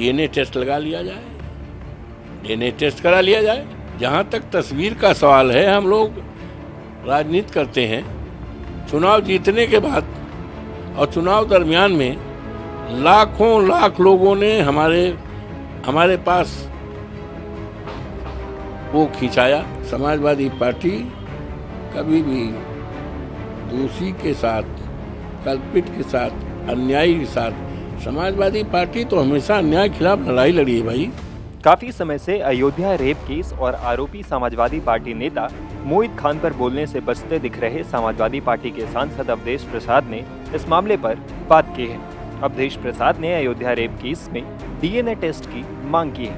DNA test लगा लिया जाए, डीएनए टेस्ट करा लिया जाए। जहाँ तक तस्वीर का सवाल है, हम लोग राजनीति करते हैं। चुनाव जीतने के बाद और चुनाव दरमियान में लाखों लाख लोगों ने हमारे पास वो खिंचाया। समाजवादी पार्टी कभी भी दोषी के साथ, कल्पित के साथ, अन्यायी के साथ, समाजवादी पार्टी तो हमेशा अन्याय के खिलाफ लड़ाई लड़ी है भाई। काफी समय से अयोध्या रेप केस और आरोपी समाजवादी पार्टी नेता मोहित खान पर बोलने से बचते दिख रहे समाजवादी पार्टी के सांसद अवधेश प्रसाद ने इस मामले पर बात की है। अवधेश प्रसाद ने अयोध्या रेप केस में डीएनए टेस्ट की मांग की है।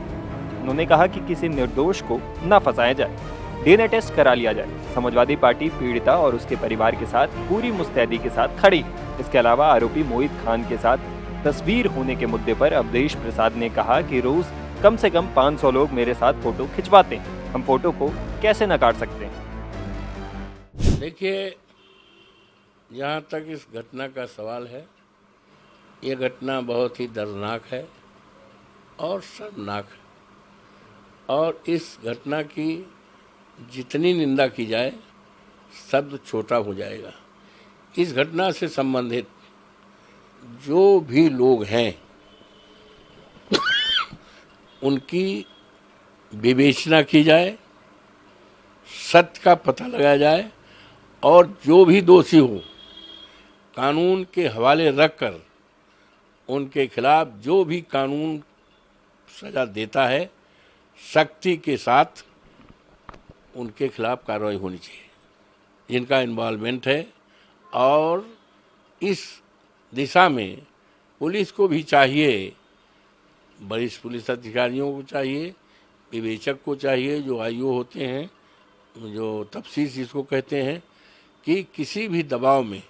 उन्होंने कहा कि किसी निर्दोष को न फंसाया जाए, डीएनए टेस्ट करा लिया जाए। समाजवादी पार्टी पीड़िता और उसके परिवार के साथ पूरी मुस्तैदी के साथ खड़ी। इसके अलावा आरोपी मोहित खान के साथ तस्वीर होने के मुद्दे पर अवधेश प्रसाद ने कहा कि रोज कम से कम 500 लोग मेरे साथ फोटो खिंचवाते हैं, हम फोटो को कैसे नकार सकते हैं। देखिए, जहाँ तक इस घटना का सवाल है, ये घटना बहुत ही दर्दनाक है और शर्मनाक है, और इस घटना की जितनी निंदा की जाए शब्द छोटा हो जाएगा। इस घटना से संबंधित जो भी लोग हैं उनकी विवेचना की जाए, सत्य का पता लगाया जाए, और जो भी दोषी हो कानून के हवाले रखकर उनके खिलाफ जो भी कानून सजा देता है सख्ती के साथ उनके खिलाफ कार्रवाई होनी चाहिए, जिनका इन्वॉल्वमेंट है। और इस दिशा में पुलिस को भी चाहिए, वरिष्ठ पुलिस अधिकारियों को चाहिए, विवेचक को चाहिए, जो आईओ होते हैं, जो तफ्तीश जिसको कहते हैं, कि किसी भी दबाव में,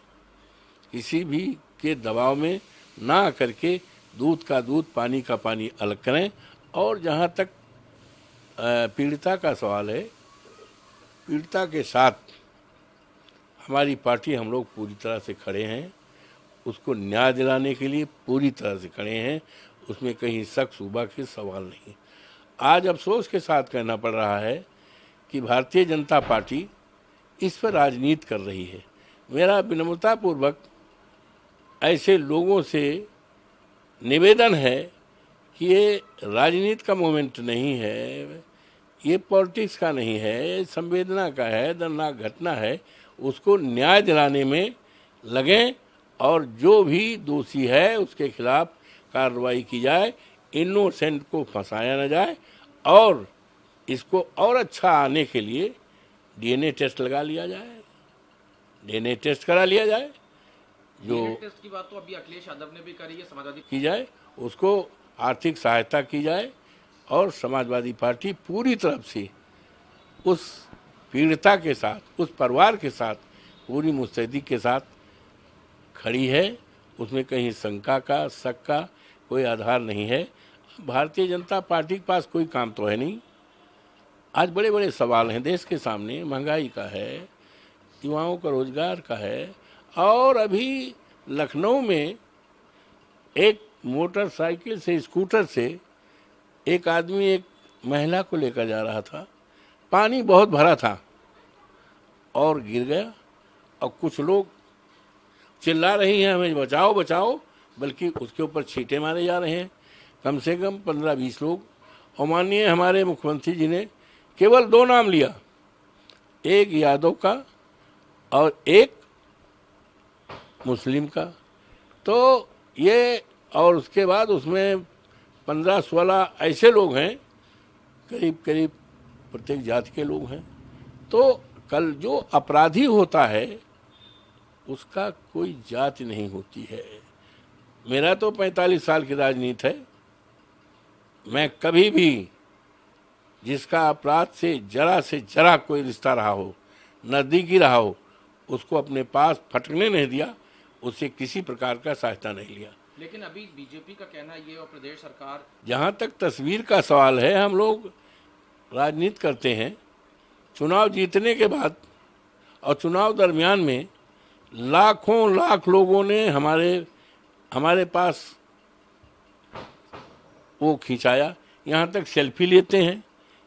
किसी भी के दबाव में ना करके दूध का दूध, पानी का पानी अलग करें। और जहाँ तक पीड़िता का सवाल है, पीड़िता के साथ हमारी पार्टी, हम लोग पूरी तरह से खड़े हैं, उसको न्याय दिलाने के लिए पूरी तरह से खड़े हैं, उसमें कहीं शक शुबा के सवाल नहीं। आज अफसोस के साथ कहना पड़ रहा है कि भारतीय जनता पार्टी इस पर राजनीति कर रही है। मेरा विनम्रतापूर्वक ऐसे लोगों से निवेदन है कि ये राजनीति का मोमेंट नहीं है, ये पॉलिटिक्स का नहीं है, ये संवेदना का है, दर्दनाक घटना है। उसको न्याय दिलाने में लगें और जो भी दोषी है उसके खिलाफ कार्रवाई की जाए, इनोसेंट को फंसाया न जाए, और इसको और अच्छा आने के लिए डीएनए टेस्ट लगा लिया जाए, डीएनए टेस्ट करा लिया जाए। जो टेस्ट की बात तो अभी अखिलेश यादव ने भी करी है, समाजवादी की जाए, उसको आर्थिक सहायता की जाए, और समाजवादी पार्टी पूरी तरफ से उस पीड़िता के साथ, उस परिवार के साथ पूरी मुस्तैदी के साथ खड़ी है। उसमें कहीं शंका का, शक का कोई आधार नहीं है। भारतीय जनता पार्टी के पास कोई काम तो है नहीं। आज बड़े बड़े सवाल हैं देश के सामने, महंगाई का है, युवाओं का रोजगार का है, और अभी लखनऊ में एक मोटरसाइकिल से, स्कूटर से एक आदमी एक महिला को लेकर जा रहा था, पानी बहुत भरा था और गिर गया, और कुछ लोग चिल्ला रही हैं हमें बचाओ बचाओ, बल्कि उसके ऊपर छींटे मारे जा रहे हैं, कम से कम 15-20 लोग। और माननीय हमारे मुख्यमंत्री जी ने केवल 2 नाम लिया, एक यादव का और एक मुस्लिम का। तो ये, और उसके बाद उसमें 15-16 ऐसे लोग हैं, करीब करीब प्रत्येक जाति के लोग हैं। तो कल जो अपराधी होता है उसका कोई जाति नहीं होती है। मेरा तो 45 साल की राजनीति है, मैं कभी भी जिसका अपराध से जरा कोई रिश्ता रहा हो, नज़दीकी रहा हो, उसको अपने पास फटकने नहीं दिया, उससे किसी प्रकार का सहायता नहीं लिया। लेकिन अभी बीजेपी का कहना ये और प्रदेश सरकार, जहाँ तक तस्वीर का सवाल है, हम लोग राजनीति करते हैं। चुनाव जीतने के बाद और चुनाव दरमियान में लाखों लाख लोगों ने हमारे पास वो खिंचाया, यहाँ तक सेल्फी लेते हैं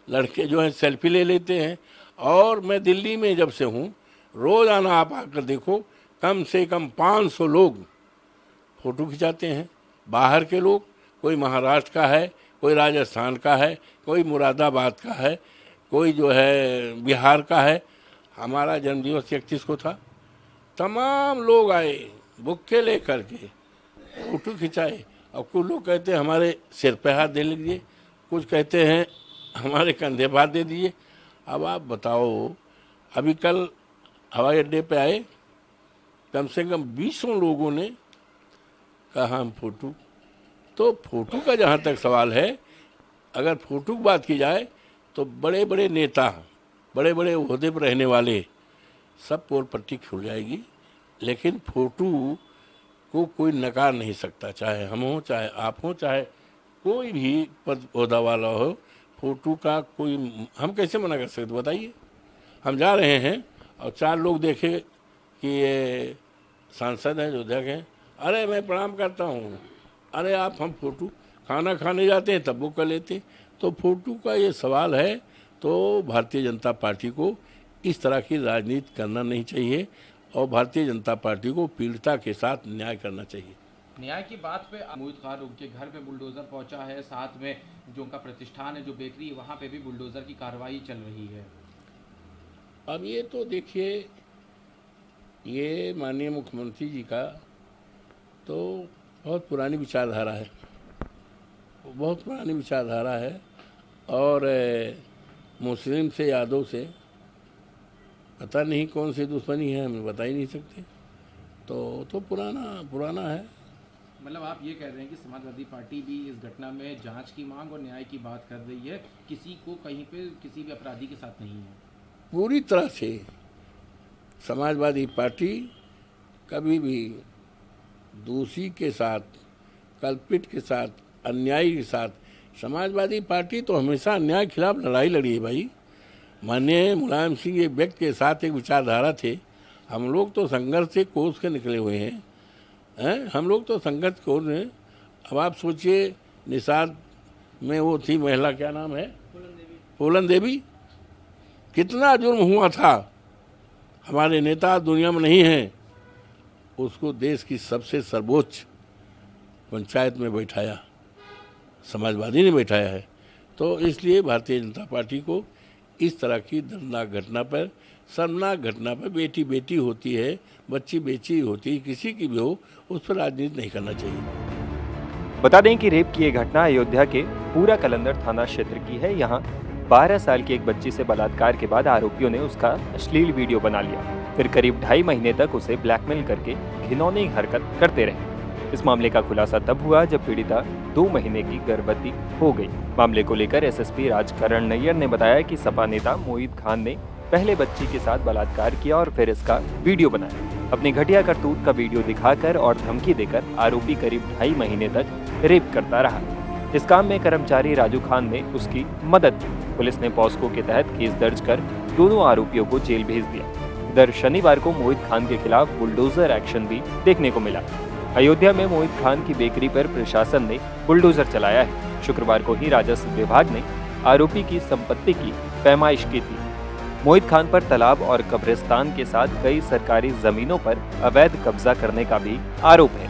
लड़के जो हैं, सेल्फी ले लेते हैं। और मैं दिल्ली में जब से हूँ, रोज़ाना आप आकर देखो, कम से कम 500 लोग फ़ोटो खिंचाते हैं। बाहर के लोग, कोई महाराष्ट्र का है, कोई राजस्थान का है, कोई मुरादाबाद का है, कोई जो है बिहार का है। हमारा जन्मदिवस 31 को था, तमाम लोग आए बुक्के ले करके फ़ोटो खिंचाए। और कुछ लोग कहते हैं हमारे सिर पे हाथ दे लीजिए, कुछ कहते हैं हमारे कंधे पर हाथ दे दीजिए। अब आप बताओ, अभी कल हवाई अड्डे पे आए, कम से कम 20 लोगों ने कहा हम फ़ोटो। तो फ़ोटो का जहाँ तक सवाल है, अगर फ़ोटो की बात की जाए तो बड़े बड़े नेता, बड़े बड़े ओहदे पर रहने वाले सब पोल पट्टी खुल जाएगी, लेकिन फ़ोटो को कोई नकार नहीं सकता, चाहे हम हों, चाहे आप हों, चाहे कोई भी पद ओहदा वाला हो। फ़ोटो का कोई हम कैसे मना कर सकते बताइए। हम जा रहे हैं और 4 लोग देखे कि ये सांसद हैं, जो अध्यक्ष हैं, अरे मैं प्रणाम करता हूँ, अरे आप हम फ़ोटो, खाना खाने जाते हैं तब वो कर लेते हैं। तो फ़ोटो का ये सवाल है, तो भारतीय जनता पार्टी को इस तरह की राजनीति करना नहीं चाहिए और भारतीय जनता पार्टी को पीड़िता के साथ न्याय करना चाहिए। न्याय की बात पे मोहित खान उनके घर पे बुलडोजर पहुंचा है, साथ में जो उनका प्रतिष्ठान है, जो बेकरी है, वहाँ पे भी बुलडोजर की कार्रवाई चल रही है। अब ये तो देखिए, ये माननीय मुख्यमंत्री जी का तो बहुत पुरानी विचारधारा है, बहुत पुरानी विचारधारा है। और मुस्लिम से, यादव से पता नहीं कौन सी दुश्मनी है, हमें बता ही नहीं सकते। तो पुराना है। मतलब आप ये कह रहे हैं कि समाजवादी पार्टी भी इस घटना में जांच की मांग और न्याय की बात कर रही है, किसी को कहीं पे किसी भी अपराधी के साथ नहीं है। पूरी तरह से समाजवादी पार्टी कभी भी दोषी के साथ, कल्पित के साथ, अन्यायी के साथ, समाजवादी पार्टी तो हमेशा अन्याय के खिलाफ लड़ाई लड़ी है भाई। माननीय मुलायम सिंह एक व्यक्ति के साथ एक विचारधारा थे। हम लोग तो संघर्ष से कोस के निकले हुए हैं, हम लोग तो संघर्ष कोस हैं। अब आप सोचिए, निषाद में वो थी महिला, क्या नाम है, फूलन देवी, कितना जुर्म हुआ था। हमारे नेता दुनिया में नहीं हैं, उसको देश की सबसे सर्वोच्च पंचायत में बैठाया, समाजवादी ने बैठाया है। तो इसलिए भारतीय जनता पार्टी को इस तरह की दर्दनाक घटना पर, शर्मनाक घटना पर, बेटी बेटी होती है, बच्ची बेची होती है, किसी की भी हो, उस पर राजनीति नहीं करना चाहिए। बता दें कि रेप की ये घटना अयोध्या के पूरा कलंदर थाना क्षेत्र की है। यहाँ 12 साल की एक बच्ची से बलात्कार के बाद आरोपियों ने उसका अश्लील वीडियो बना लिया, फिर करीब 2.5 महीने तक उसे ब्लैकमेल करके घिनौनी हरकत करते रहे। इस मामले का खुलासा तब हुआ जब पीड़िता 2 महीने की गर्भवती हो गई। मामले को लेकर एसएसपी राजकरण नैयर ने बताया कि सपा नेता मोहित खान ने पहले बच्ची के साथ बलात्कार किया और फिर इसका वीडियो बनाया। अपनी घटिया करतूत का वीडियो दिखाकर और धमकी देकर आरोपी करीब 2.5 महीने तक रेप करता रहा। इस काम में कर्मचारी राजू खान ने उसकी मदद की। पुलिस ने पॉस्को के तहत केस दर्ज कर दोनों आरोपियों को जेल भेज दिया। इधर शनिवार को मोहित खान के खिलाफ बुलडोजर एक्शन भी देखने को मिला। अयोध्या में मोहित खान की बेकरी पर प्रशासन ने बुलडोजर चलाया है। शुक्रवार को ही राजस्व विभाग ने आरोपी की संपत्ति की पैमाइश की थी। मोहित खान पर तालाब और कब्रिस्तान के साथ कई सरकारी जमीनों पर अवैध कब्जा करने का भी आरोप है।